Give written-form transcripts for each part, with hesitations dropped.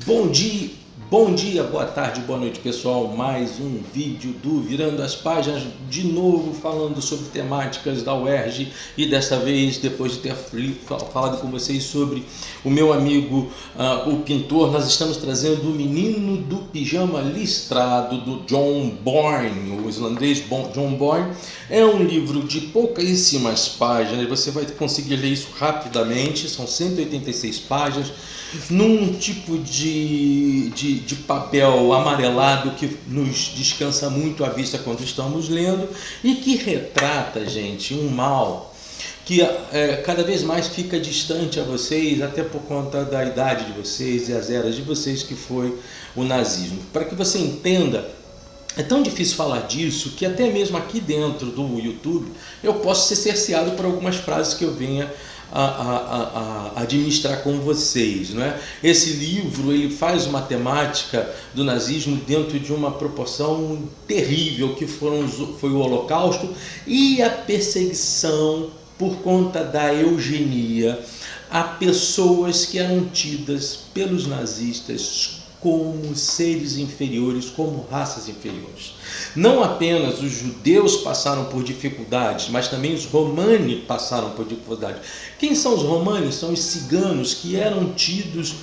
Bom dia, boa tarde, boa noite pessoal, mais um vídeo do Virando as Páginas, de novo falando sobre temáticas da UERJ e desta vez, depois de ter falado com vocês sobre o meu amigo, o pintor, nós estamos trazendo O Menino do Pijama Listrado, do John Boyne, o islandês John Boyne. É um livro de pouquíssimas páginas, você vai conseguir ler isso rapidamente, são 186 páginas, num tipo de papel amarelado que nos descansa muito a vista quando estamos lendo e que retrata, gente, um mal que cada vez mais fica distante a vocês, até por conta da idade de vocês e as eras de vocês, que foi o nazismo. Para que você entenda, é tão difícil falar disso que até mesmo aqui dentro do YouTube eu posso ser cerceado por algumas frases que eu venha a administrar com vocês, não é? Esse livro ele faz uma temática do nazismo dentro de uma proporção terrível, que foi o Holocausto e a perseguição por conta da eugenia a pessoas que eram tidas pelos nazistas como seres inferiores, como raças inferiores. Não apenas os judeus passaram por dificuldades, mas também os romani passaram por dificuldades. Quem são os romani? São os ciganos, que eram tidos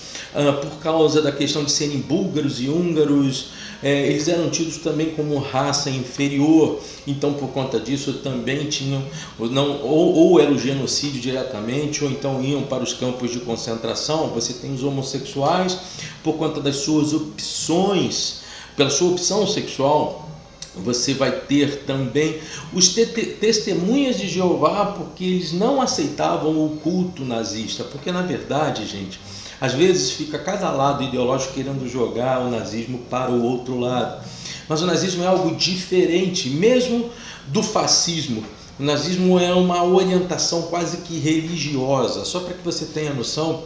por causa da questão de serem búlgaros e húngaros. Eles eram tidos também como raça inferior, então por conta disso também tinham, ou era o genocídio diretamente, ou então iam para os campos de concentração. Você tem os homossexuais, por conta das suas opções, pela sua opção sexual. Você vai ter também os testemunhas de Jeová, porque eles não aceitavam o culto nazista, porque na verdade, gente, às vezes fica cada lado ideológico querendo jogar o nazismo para o outro lado. Mas o nazismo é algo diferente, mesmo do fascismo. O nazismo é uma orientação quase que religiosa. Só para que você tenha noção,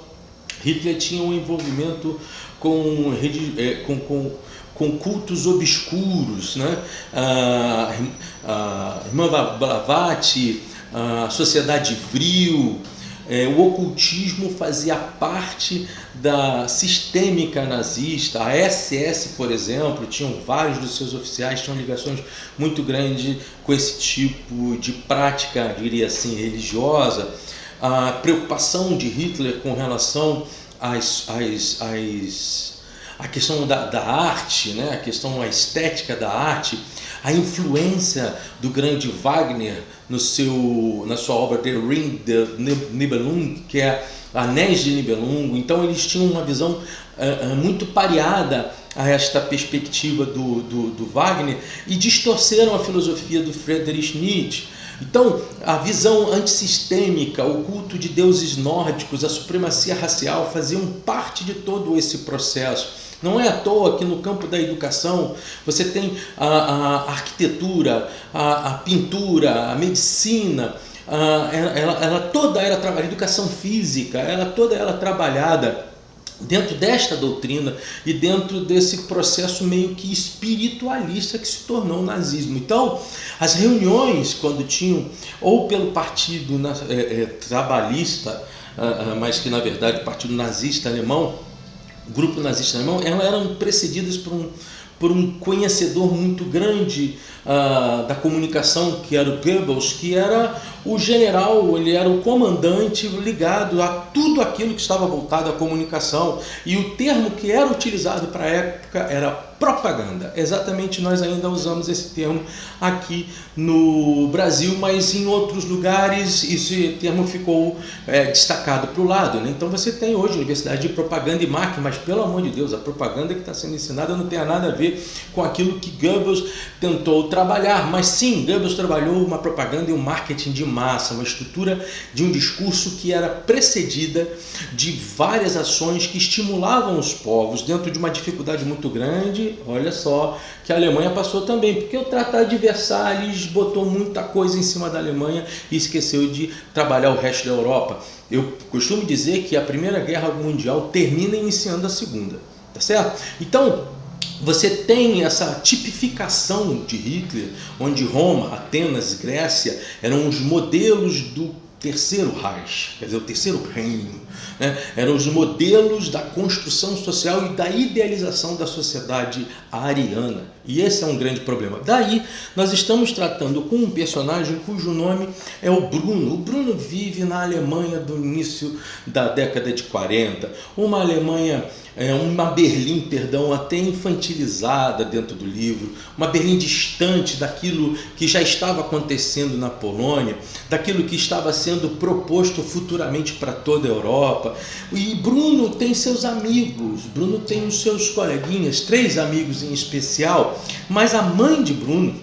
Hitler tinha um envolvimento com cultos obscuros, né? A irmã Blavatsky, a Sociedade Vril. O ocultismo fazia parte da sistêmica nazista. A SS, por exemplo, tinham vários dos seus oficiais, tinham ligações muito grandes com esse tipo de prática, diria assim, religiosa. A preocupação de Hitler com relação à questão da arte, né? A questão a estética da arte, a influência do grande Wagner na sua obra The Ring de Nibelung, que é Anéis de Nibelungo. Então eles tinham uma visão muito pareada a esta perspectiva do Wagner e distorceram a filosofia do Friedrich Nietzsche. Então, a visão antissistêmica, o culto de deuses nórdicos, a supremacia racial faziam parte de todo esse processo. Não é à toa que no campo da educação você tem a arquitetura, a pintura, a medicina, ela toda era trabalhada, a educação física, toda ela trabalhada dentro desta doutrina e dentro desse processo meio que espiritualista que se tornou o nazismo. Então, as reuniões, quando tinham, ou pelo partido trabalhista, mas que na verdade o partido nazista alemão, o grupo nazista alemão, elas eram precedidas por um conhecedor muito grande da comunicação, que era o Goebbels, que era o general, ele era o comandante ligado a tudo aquilo que estava voltado à comunicação, e o termo que era utilizado para a época era propaganda. Exatamente, nós ainda usamos esse termo aqui no Brasil, mas em outros lugares esse termo ficou destacado para o lado, né? Então você tem hoje Universidade de Propaganda e Marketing, mas pelo amor de Deus, a propaganda que está sendo ensinada não tem nada a ver com aquilo que Goebbels tentou trabalhar. Mas sim, Goebbels trabalhou uma propaganda e um marketing de massa, uma estrutura de um discurso que era precedida de várias ações que estimulavam os povos dentro de uma dificuldade muito grande. Olha só que a Alemanha passou também, porque o Tratado de Versalhes botou muita coisa em cima da Alemanha e esqueceu de trabalhar o resto da Europa. Eu costumo dizer que a Primeira Guerra Mundial termina iniciando a Segunda, tá certo? Então, você tem essa tipificação de Hitler, onde Roma, Atenas, Grécia eram os modelos do Terceiro Reich, quer dizer, o Terceiro Reino, né? Eram os modelos da construção social e da idealização da sociedade ariana. E esse é um grande problema. Daí, nós estamos tratando com um personagem cujo nome é o Bruno. O Bruno vive na Alemanha do início da década de 40, uma Alemanha, uma Berlim, até infantilizada dentro do livro, uma Berlim distante daquilo que já estava acontecendo na Polônia, daquilo que estava sendo proposto futuramente para toda a Europa. E Bruno tem seus amigos, Bruno tem os seus coleguinhas, 3 amigos em especial, mas a mãe de Bruno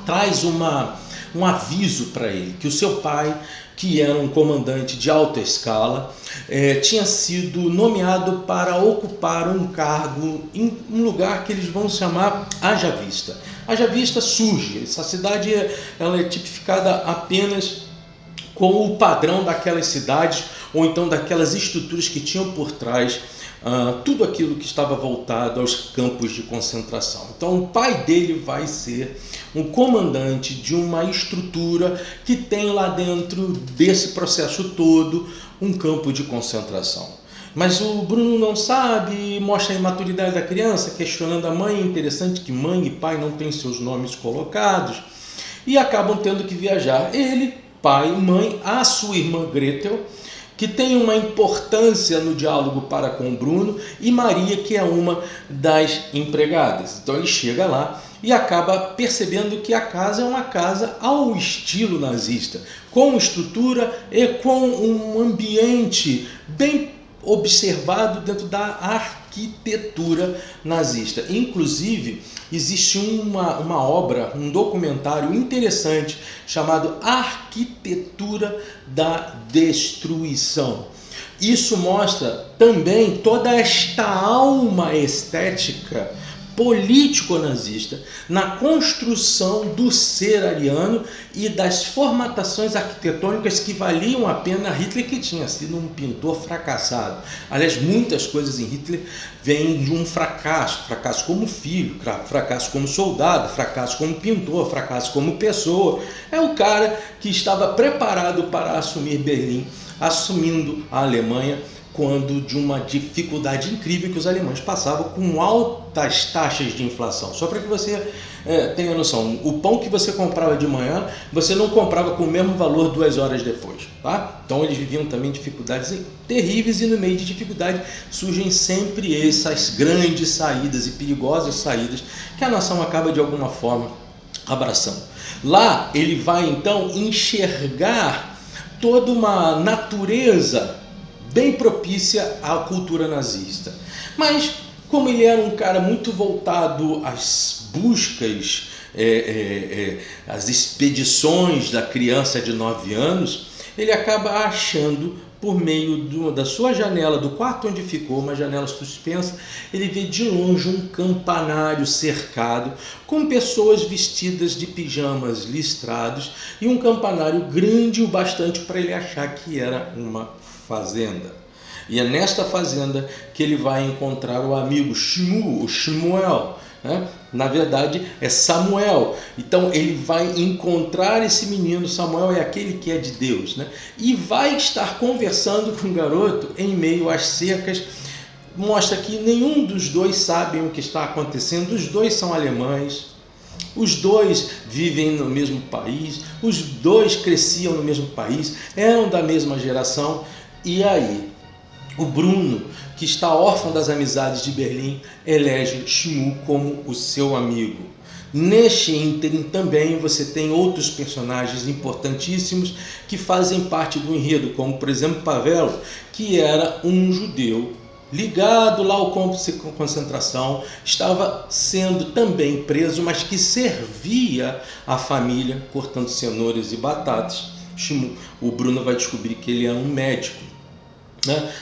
traz um aviso para ele, que o seu pai, que era um comandante de alta escala, tinha sido nomeado para ocupar um cargo em um lugar que eles vão chamar Haja Vista. Haja Vista surge, essa cidade ela é tipificada apenas com o padrão daquelas cidades ou então daquelas estruturas que tinham por trás tudo aquilo que estava voltado aos campos de concentração. Então o pai dele vai ser um comandante de uma estrutura que tem lá dentro desse processo todo um campo de concentração. Mas o Bruno não sabe, mostra a imaturidade da criança, questionando a mãe. É interessante que mãe e pai não têm seus nomes colocados e acabam tendo que viajar. Ele, pai e mãe, a sua irmã Gretel, que tem uma importância no diálogo para com o Bruno, e Maria, que é uma das empregadas. Então ele chega lá e acaba percebendo que a casa é uma casa ao estilo nazista, com estrutura e com um ambiente bem observado dentro da arquitetura nazista. Inclusive, existe uma obra, um documentário interessante chamado Arquitetura da Destruição. Isso mostra também toda esta alma estética político-nazista na construção do ser ariano e das formatações arquitetônicas que valiam a pena. Hitler, que tinha sido um pintor fracassado. Aliás, muitas coisas em Hitler vêm de um fracasso como filho, fracasso como soldado, fracasso como pintor, fracasso como pessoa. É o cara que estava preparado para assumir Berlim, assumindo a Alemanha, quando de uma dificuldade incrível que os alemães passavam com altas taxas de inflação. Só para que você tenha noção, o pão que você comprava de manhã, você não comprava com o mesmo valor 2 horas depois. Tá? Então eles viviam também dificuldades terríveis, e no meio de dificuldade surgem sempre essas grandes saídas e perigosas saídas que a nação acaba de alguma forma abraçando. Lá ele vai então enxergar toda uma natureza bem propícia à cultura nazista. Mas, como ele era um cara muito voltado às buscas, às expedições da criança de 9 anos, ele acaba achando, por meio da sua janela, do quarto onde ficou, uma janela suspensa, ele vê de longe um campanário cercado, com pessoas vestidas de pijamas listrados, e um campanário grande o bastante para ele achar que era uma fazenda. E é nesta fazenda que ele vai encontrar o amigo Shmuel, né? Na verdade é Samuel. Então ele vai encontrar esse menino. Samuel é aquele que é de Deus, né? E vai estar conversando com o garoto em meio às cercas. Mostra que nenhum dos dois sabem o que está acontecendo. Os dois são alemães, os dois vivem no mesmo país, os dois cresciam no mesmo país, eram da mesma geração. E aí, o Bruno, que está órfão das amizades de Berlim, elege Shmuel como o seu amigo. Neste ínterim também você tem outros personagens importantíssimos que fazem parte do enredo, como por exemplo Pavel, que era um judeu ligado lá ao campo de concentração, estava sendo também preso, mas que servia a família cortando cenouras e batatas. O Bruno vai descobrir que ele é um médico.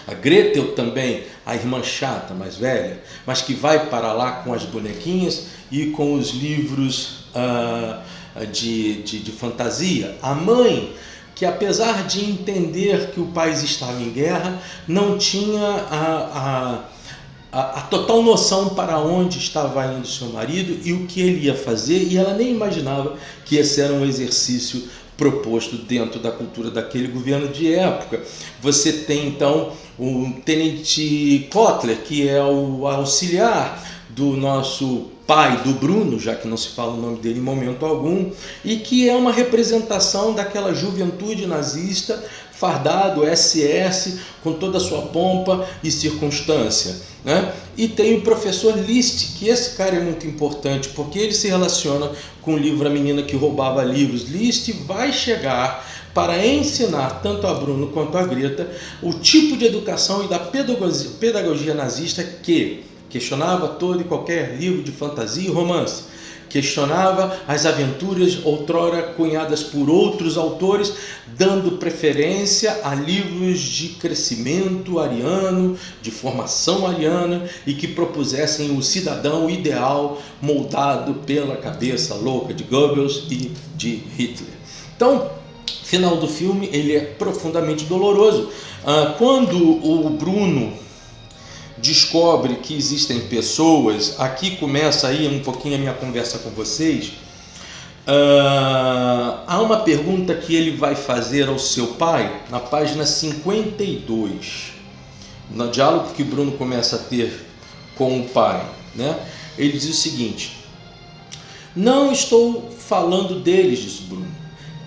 A Gretel também, a irmã chata, mais velha, mas que vai para lá com as bonequinhas e com os livros de fantasia. A mãe, que apesar de entender que o país estava em guerra, não tinha a total noção para onde estava indo seu marido e o que ele ia fazer, e ela nem imaginava que esse era um exercício proposto dentro da cultura daquele governo de época. Você tem então o tenente Kotler, que é o auxiliar do nosso pai do Bruno, já que não se fala o nome dele em momento algum, e que é uma representação daquela juventude nazista, fardado, SS, com toda a sua pompa e circunstância, né? E tem o professor Liszt, que esse cara é muito importante, porque ele se relaciona com o livro A Menina que Roubava Livros. Liszt vai chegar para ensinar tanto a Bruno quanto a Greta o tipo de educação e da pedagogia nazista que questionava todo e qualquer livro de fantasia e romance, questionava as aventuras outrora cunhadas por outros autores, dando preferência a livros de crescimento ariano, de formação ariana e que propusessem o cidadão ideal moldado pela cabeça louca de Goebbels e de Hitler. Então, final do filme ele é profundamente doloroso. Quando o Bruno descobre que existem pessoas, aqui começa aí um pouquinho a minha conversa com vocês. Há uma pergunta que ele vai fazer ao seu pai na página 52, no diálogo que Bruno começa a ter com o pai, né? Ele diz o seguinte: não estou falando deles, diz Bruno,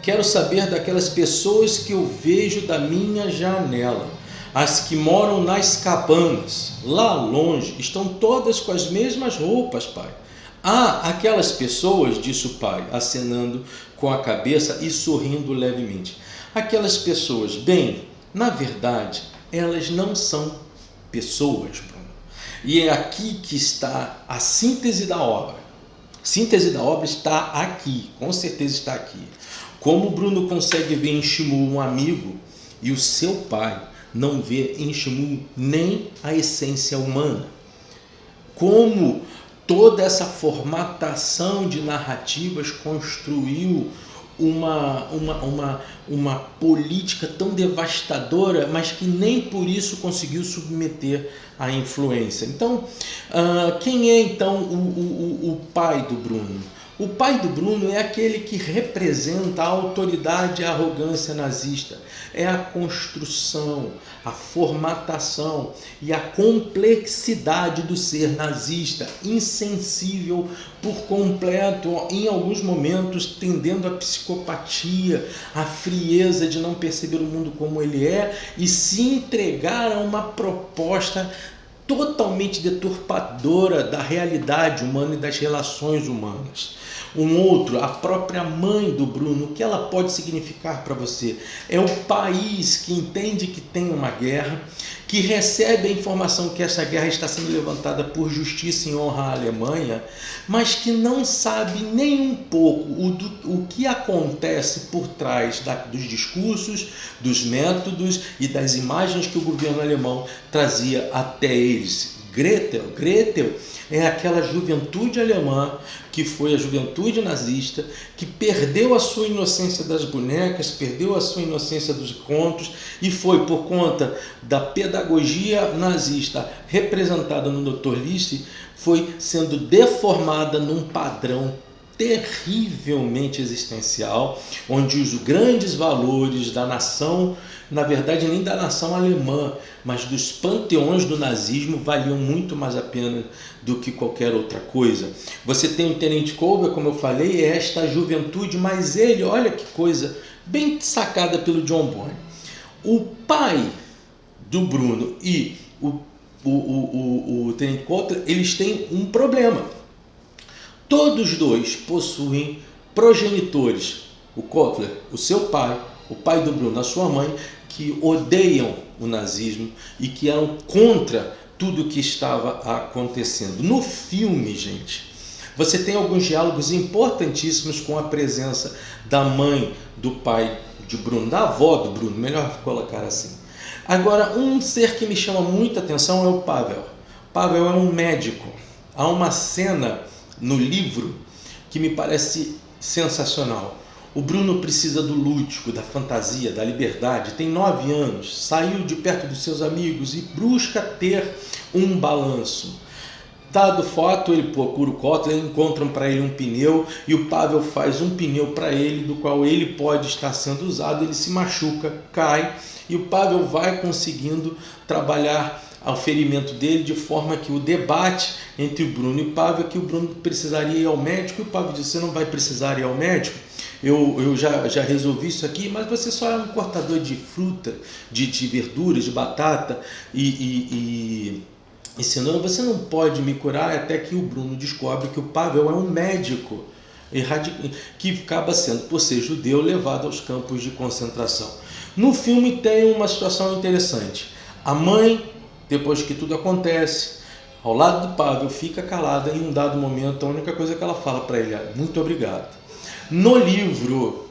quero saber daquelas pessoas que eu vejo da minha janela. As que moram nas cabanas, lá longe, estão todas com as mesmas roupas, pai. Aquelas pessoas, disse o pai, acenando com a cabeça e sorrindo levemente. Aquelas pessoas, bem, na verdade, elas não são pessoas, Bruno. E é aqui que está a síntese da obra. A síntese da obra está aqui, com certeza está aqui. Como o Bruno consegue ver em Shimu um amigo e o seu pai não vê em Shimu nem a essência humana. Como toda essa formatação de narrativas construiu uma política tão devastadora, mas que nem por isso conseguiu submeter a influência. Então, quem é então o pai do Bruno? O pai do Bruno é aquele que representa a autoridade e a arrogância nazista. É a construção, a formatação e a complexidade do ser nazista, insensível por completo, em alguns momentos tendendo à psicopatia, à frieza de não perceber o mundo como ele é e se entregar a uma proposta totalmente deturpadora da realidade humana e das relações humanas. Um outro, a própria mãe do Bruno, o que ela pode significar para você? É o país que entende que tem uma guerra, que recebe a informação que essa guerra está sendo levantada por justiça em honra à Alemanha, mas que não sabe nem um pouco o que acontece por trás dos discursos, dos métodos e das imagens que o governo alemão trazia até eles. Gretel é aquela juventude alemã que foi a juventude nazista, que perdeu a sua inocência das bonecas, perdeu a sua inocência dos contos e foi por conta da pedagogia nazista representada no Dr. Liszt, foi sendo deformada num padrão terrivelmente existencial, onde os grandes valores da nação, na verdade nem da nação alemã, mas dos panteões do nazismo valiam muito mais a pena do que qualquer outra coisa. Você tem o Tenente Kober, como eu falei, é esta juventude, mas ele, olha que coisa bem sacada pelo John Boyne. O pai do Bruno e o Tenente Kober, eles têm um problema. Todos dois possuem progenitores, o Kotler, o seu pai, o pai do Bruno, a sua mãe, que odeiam o nazismo e que eram contra tudo o que estava acontecendo. No filme, gente, você tem alguns diálogos importantíssimos com a presença da mãe do pai de Bruno, da avó do Bruno, melhor colocar assim. Agora, um ser que me chama muita atenção é o Pavel. Pavel é um médico. Há uma cena no livro que me parece sensacional. O Bruno precisa do lúdico, da fantasia, da liberdade, tem 9 anos, saiu de perto dos seus amigos e busca ter um balanço. Dado o fato, ele procura o Kotler, encontram para ele um pneu e o Pavel faz um pneu para ele, do qual ele pode estar sendo usado, ele se machuca, cai e o Pavel vai conseguindo trabalhar ao ferimento dele de forma que o debate entre o Bruno e o Pavel é que o Bruno precisaria ir ao médico e o Pavel diz, você não vai precisar ir ao médico, eu já resolvi isso aqui, mas você só é um cortador de fruta, de verduras, de batata e cenoura, você não pode me curar, até que o Bruno descobre que o Pavel é um médico que acaba sendo, por ser judeu, levado aos campos de concentração. No filme tem uma situação interessante. A mãe, depois que tudo acontece, ao lado do Pavel, fica calada e em um dado momento a única coisa que ela fala para ele é muito obrigado. No livro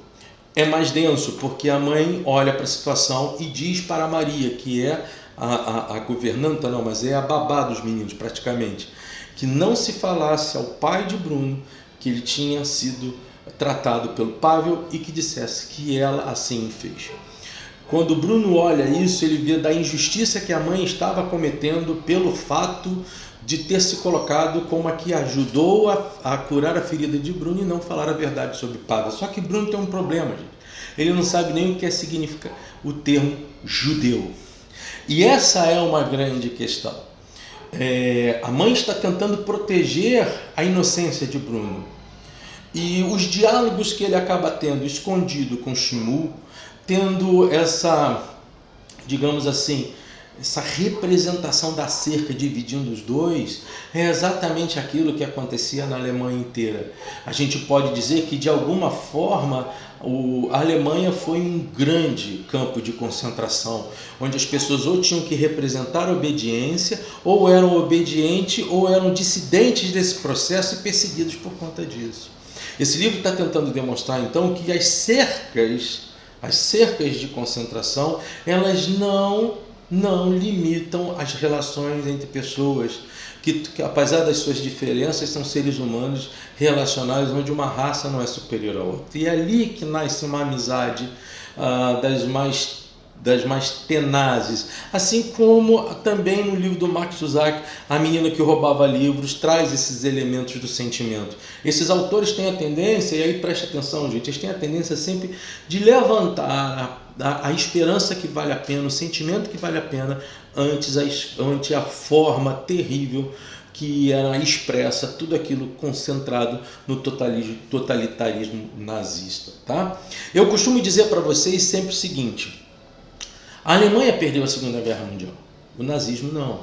é mais denso, porque a mãe olha para a situação e diz para Maria, que é a governanta, não, mas é a babá dos meninos praticamente, que não se falasse ao pai de Bruno que ele tinha sido tratado pelo Pavel e que dissesse que ela assim fez. Quando Bruno olha isso, ele vê da injustiça que a mãe estava cometendo pelo fato de ter se colocado como a que ajudou a curar a ferida de Bruno e não falar a verdade sobre Pavel. Só que Bruno tem um problema, gente. Ele não sabe nem o que significa o termo judeu. E essa é uma grande questão. A mãe está tentando proteger a inocência de Bruno. E os diálogos que ele acaba tendo escondido com Shmuel, tendo essa, digamos assim, essa representação da cerca dividindo os dois, é exatamente aquilo que acontecia na Alemanha inteira. A gente pode dizer que, de alguma forma, a Alemanha foi um grande campo de concentração, onde as pessoas ou tinham que representar a obediência, ou eram obedientes, ou eram dissidentes desse processo e perseguidos por conta disso. Esse livro está tentando demonstrar, então, que as cercas de concentração, elas não limitam as relações entre pessoas, que apesar das suas diferenças, são seres humanos relacionais, onde uma raça não é superior à outra. E é ali que nasce uma amizade das mais tenazes, assim como também no livro do Max Suzak, A Menina que Roubava Livros, traz esses elementos do sentimento. Esses autores têm a tendência, e aí preste atenção, gente, eles têm a tendência sempre de levantar a esperança que vale a pena, o sentimento que vale a pena, ante a forma terrível que era expressa, tudo aquilo concentrado no totalitarismo nazista. Tá? Eu costumo dizer para vocês sempre o seguinte: a Alemanha perdeu a Segunda Guerra Mundial, o nazismo não.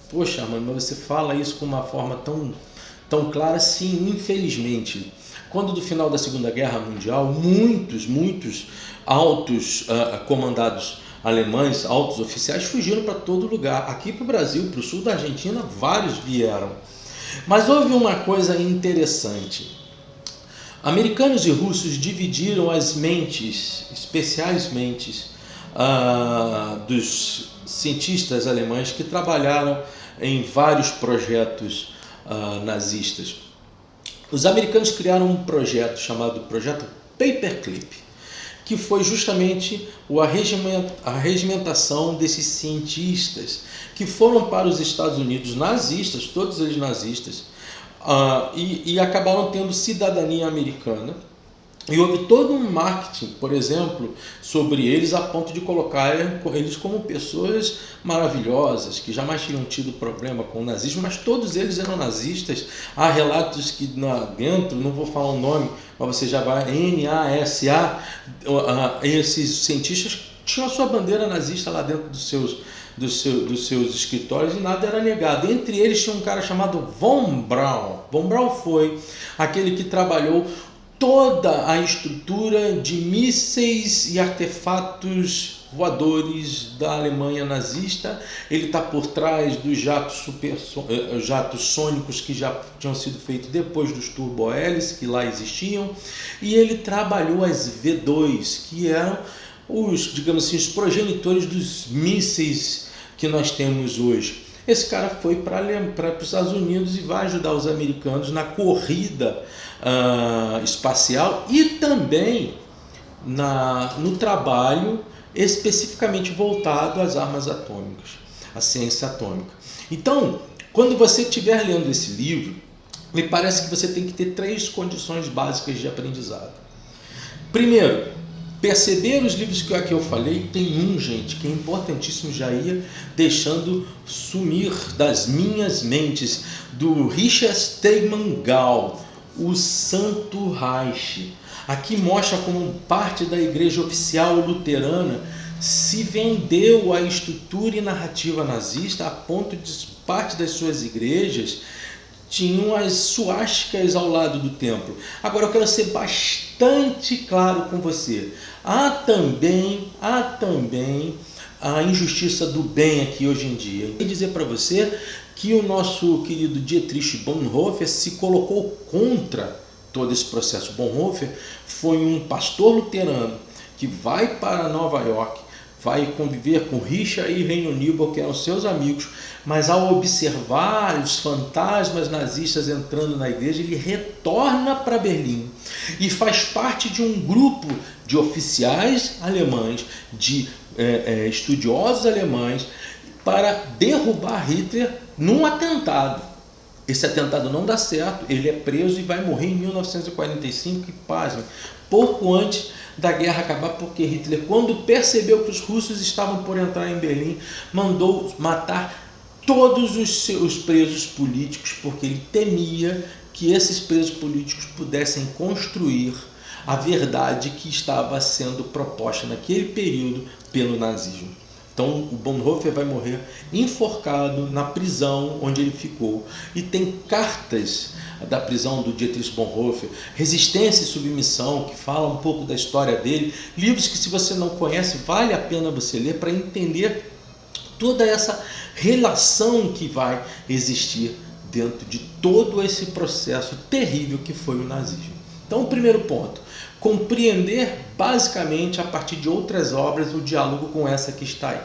Poxa, mano, mas você fala isso com uma forma tão clara? Sim, infelizmente. Quando do final da Segunda Guerra Mundial, muitos altos comandados alemães, altos oficiais, fugiram para todo lugar. Aqui para o Brasil, para o sul da Argentina, vários vieram. Mas houve uma coisa interessante. Americanos e russos dividiram as mentes, especiais mentes, dos cientistas alemães que trabalharam em vários projetos nazistas. Os americanos criaram um projeto chamado Projeto Paperclip, que foi justamente a regimentação desses cientistas que foram para os Estados Unidos nazistas, todos eles nazistas, e acabaram tendo cidadania americana. E houve todo um marketing, por exemplo, sobre eles, a ponto de colocar eles como pessoas maravilhosas, que jamais tinham tido problema com o nazismo, mas todos eles eram nazistas. Há relatos que dentro, não vou falar o nome, mas você já vai, NASA, esses cientistas tinham a sua bandeira nazista lá dentro dos seus escritórios e nada era negado. Entre eles tinha um cara chamado Von Braun. Von Braun foi aquele que trabalhou toda a estrutura de mísseis e artefatos voadores da Alemanha nazista. Ele está por trás dos jatos sônicos que já tinham sido feitos depois dos turbo-hélices que lá existiam, e ele trabalhou as V2, que eram digamos assim, os progenitores dos mísseis que nós temos hoje. Esse cara foi para os Estados Unidos e vai ajudar os americanos na corrida espacial e também no trabalho especificamente voltado às armas atômicas, à ciência atômica. Então, Quando você estiver lendo esse livro, me parece que você tem que ter 3 condições básicas de aprendizado. Primeiro, perceber os livros que aqui eu falei. Tem um, gente, que é importantíssimo, já ia deixando sumir das minhas mentes, do Richard Steinman Gall, O Santo Reich. Aqui mostra como parte da igreja oficial luterana se vendeu à estrutura e narrativa nazista, a ponto de parte das suas igrejas tinham as suásticas ao lado do templo. Agora eu quero ser bastante claro com você. Há também a injustiça do bem aqui hoje em dia. Eu quero dizer para você que o nosso querido Dietrich Bonhoeffer se colocou contra todo esse processo. Bonhoeffer foi um pastor luterano que vai para Nova York, vai conviver com Richard e Reino Nibel, que eram seus amigos, mas ao observar os fantasmas nazistas entrando na igreja, ele retorna para Berlim e faz parte de um grupo de oficiais alemães, de estudiosos alemães, para derrubar Hitler num atentado. Esse atentado não dá certo, ele é preso e vai morrer em 1945, e pasmem, pouco antes da guerra acabar, porque Hitler, quando percebeu que os russos estavam por entrar em Berlim, mandou matar todos os seus presos políticos, porque ele temia que esses presos políticos pudessem construir a verdade que estava sendo proposta naquele período pelo nazismo. Então o Bonhoeffer vai morrer enforcado na prisão onde ele ficou. E tem cartas da prisão do Dietrich Bonhoeffer, Resistência e Submissão, que fala um pouco da história dele. Livros que, se você não conhece, vale a pena você ler para entender toda essa relação que vai existir dentro de todo esse processo terrível que foi o nazismo. Então, o primeiro ponto, compreender basicamente a partir de outras obras o diálogo com essa que está aí.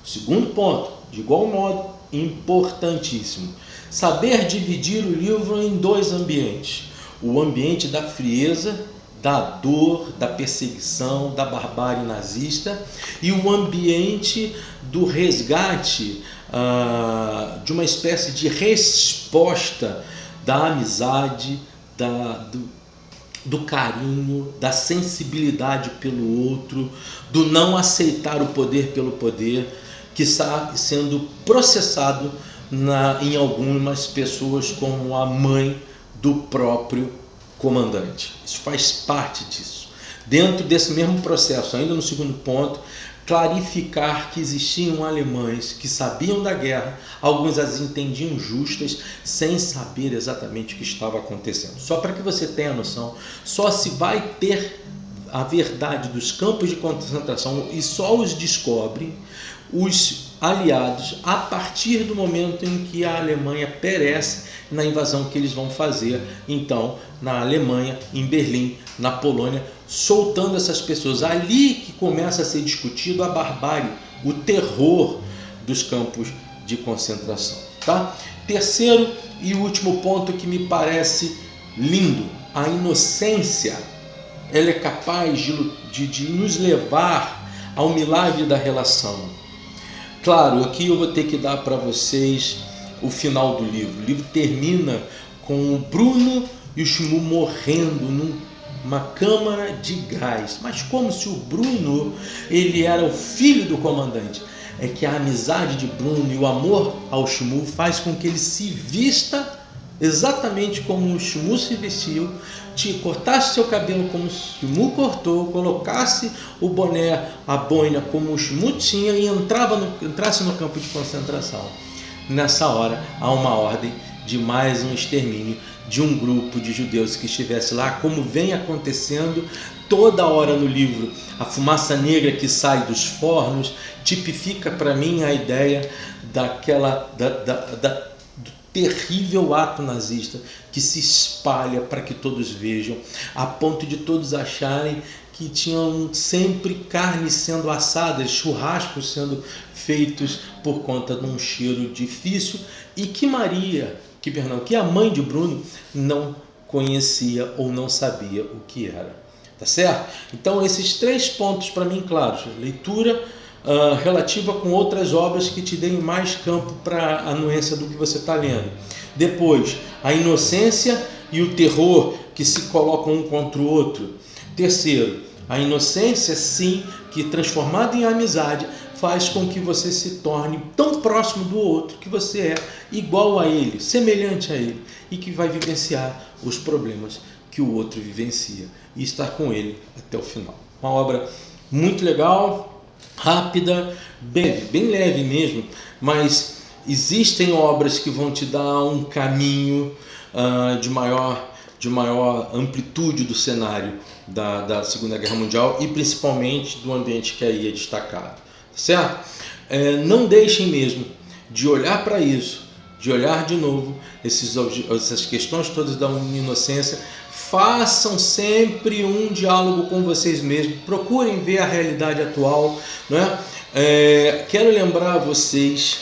O segundo ponto, de igual modo, importantíssimo, saber dividir o livro em 2 ambientes. O ambiente da frieza, da dor, da perseguição, da barbárie nazista, e o ambiente do resgate, de uma espécie de resposta da amizade, do carinho, da sensibilidade pelo outro, do não aceitar o poder pelo poder, que está sendo processado em algumas pessoas como a mãe do próprio comandante. Isso faz parte disso. Dentro desse mesmo processo, ainda no segundo ponto, clarificar que existiam alemães que sabiam da guerra, alguns as entendiam justas, sem saber exatamente o que estava acontecendo. Só para que você tenha noção, só se vai ter a verdade dos campos de concentração e só os descobrem os aliados a partir do momento em que a Alemanha perece na invasão que eles vão fazer, então, na Alemanha, em Berlim, na Polônia, soltando essas pessoas. Ali que começa a ser discutido a barbárie, o terror dos campos de concentração. Tá? Terceiro e último ponto que me parece lindo, a inocência, ela é capaz de nos levar ao milagre da relação. Claro, aqui eu vou ter que dar para vocês o final do livro. O livro termina com o Bruno e o Shmu morrendo numa câmara de gás. Mas como se o Bruno ele era o filho do comandante. É que a amizade de Bruno e o amor ao Shmu faz com que ele se vista exatamente como o Shmu se vestiu, cortasse seu cabelo como o Shmu cortou, colocasse o boné, a boina como o Shmu tinha e entrasse no campo de concentração. Nessa hora há uma ordem de mais um extermínio de um grupo de judeus que estivesse lá, como vem acontecendo toda hora no livro. A fumaça negra que sai dos fornos tipifica para mim a ideia do terrível ato nazista que se espalha para que todos vejam, a ponto de todos acharem que tinham sempre carne sendo assada, churrascos sendo feitos por conta de um cheiro difícil, e que que a mãe de Bruno não conhecia ou não sabia o que era. Tá certo? Então esses 3 pontos para mim claros: leitura, relativa com outras obras que te deem mais campo para a anuência do que você está lendo. Depois, a inocência e o terror que se colocam um contra o outro. Terceiro, a inocência, sim, que transformada em amizade, faz com que você se torne tão próximo do outro que você é igual a ele, semelhante a ele, e que vai vivenciar os problemas que o outro vivencia e estar com ele até o final. Uma obra muito legal, rápida, bem leve mesmo, mas existem obras que vão te dar um caminho de maior amplitude do cenário da Segunda Guerra Mundial e principalmente do ambiente que aí é destacado, certo? Não deixem mesmo de olhar para isso, de olhar de novo essas questões todas da inocência. Façam sempre um diálogo com vocês mesmos, procurem ver a realidade atual, não é? Quero lembrar a vocês,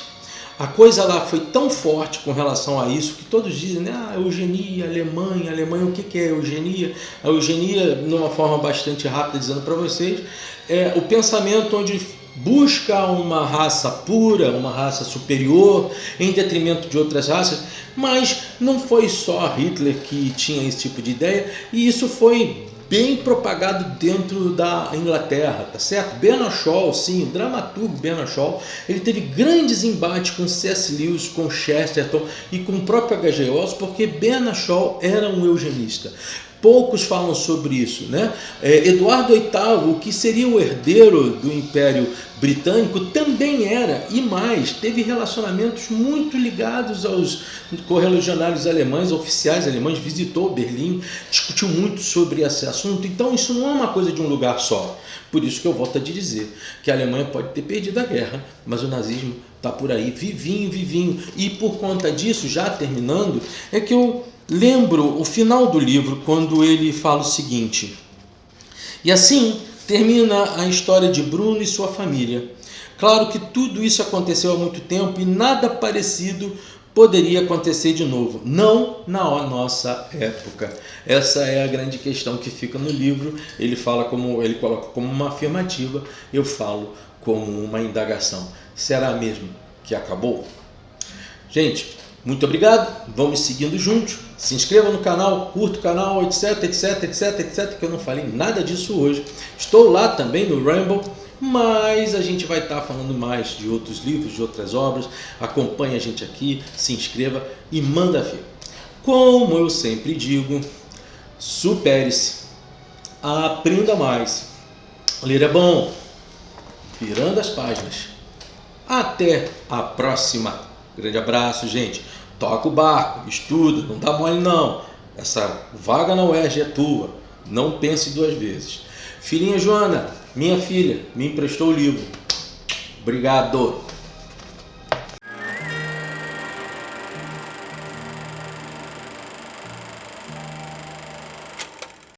a coisa lá foi tão forte com relação a isso que todos dizem, né? Eugenia, Alemanha, o que é eugenia? A eugenia, numa forma bastante rápida, dizendo para vocês, é o pensamento onde busca uma raça pura, uma raça superior, em detrimento de outras raças, mas não foi só Hitler que tinha esse tipo de ideia, e isso foi bem propagado dentro da Inglaterra, tá certo? Bernard Shaw, sim, o dramaturgo Bernard Shaw, ele teve grandes embates com C.S. Lewis, com Chesterton e com o próprio H.G. Wells, porque Bernard Shaw era um eugenista. Poucos falam sobre isso, né? Eduardo VIII, que seria o herdeiro do Império Britânico, também era, e mais, teve relacionamentos muito ligados aos correligionários alemães, oficiais alemães, visitou Berlim, discutiu muito sobre esse assunto. Então isso não é uma coisa de um lugar só. Por isso que eu volto a te dizer que a Alemanha pode ter perdido a guerra, mas o nazismo está por aí, vivinho. E por conta disso, já terminando, é que eu lembro o final do livro, quando ele fala o seguinte: e assim termina a história de Bruno e sua família. Claro que tudo isso aconteceu há muito tempo e nada parecido poderia acontecer de novo, não na nossa época. Essa é a grande questão que fica no livro. Ele coloca como uma afirmativa, eu falo como uma indagação. Será mesmo que acabou? Gente, muito obrigado, vamos seguindo juntos, se inscreva no canal, curta o canal, etc, que eu não falei nada disso hoje. Estou lá também no Rumble, mas a gente vai estar falando mais de outros livros, de outras obras. Acompanhe a gente aqui, se inscreva e manda ver. Como eu sempre digo, supere-se, aprenda mais. Ler é bom, virando as páginas. Até a próxima. Grande abraço, gente. Toca o barco, estuda, não dá mole não. Essa vaga na UERJ é tua. Não pense duas vezes. Filhinha Joana, minha filha, me emprestou o livro. Obrigado.